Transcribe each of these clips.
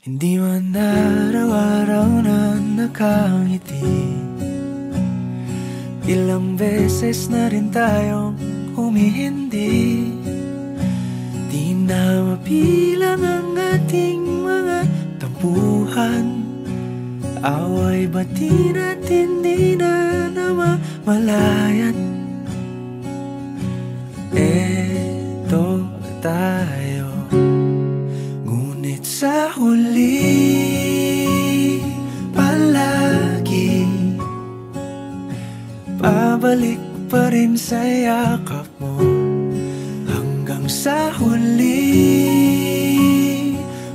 Hindi man araw-araw na nakangiti. Ilang beses na rin tayong humihindi. Di na mapilang ang ating mga tampuhan. Away bati natin di na namamalayat. Eto tayo, ngunit sa huli palagi pabalik pa rin sa yakap mo. Hanggang sa huli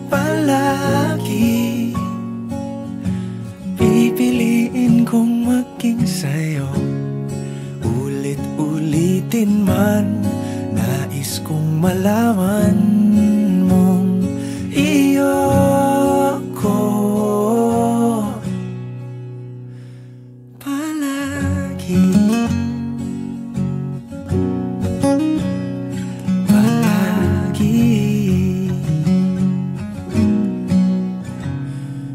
palagi pipiliin kong maging sa'yo. Ulit-ulitin man, nais kong malaman mong iyo ako palagi.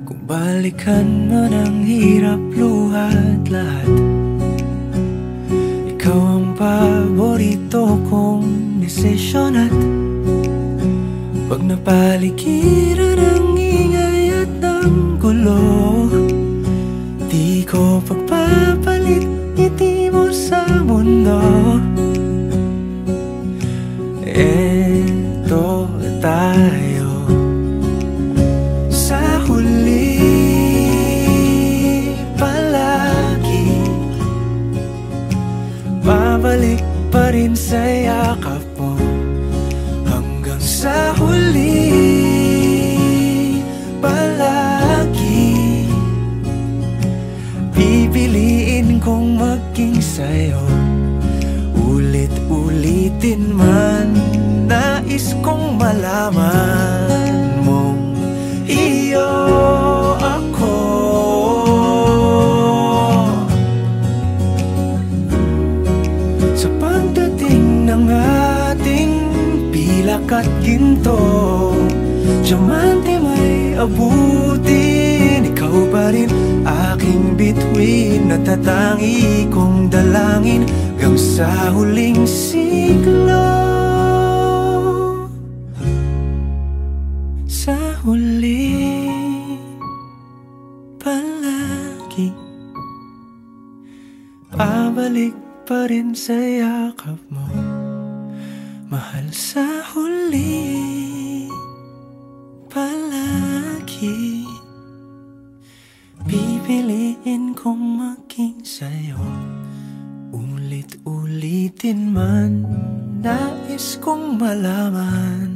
Kung balikan man ang hirap, luhat lahat, ikaw ang paborito kong desisyon. At pag napaligiran ang ingay at ang gulo, di ko pagpapalit ngiti mo sa mundo. Eto tayo, sa huli palagi babalik pa rin sa yakap mo. Hanggang sa huli palagi pipiliin kong maging sa'yo. Ulit-ulitin man, nais kong malaman mong iyo ako. Sa pagdating ng ating pilak at ginto, diamante may abutin, ikaw pa rin aking bituin. Natatangi kong dalangin hanggang sa huling siglo. Sa huli palagi pabalik pa rin sa yakap mo, mahal. Sa huli palagi pipiliin kong maging sa'yo. Ulit-ulitin man, nais kong malaman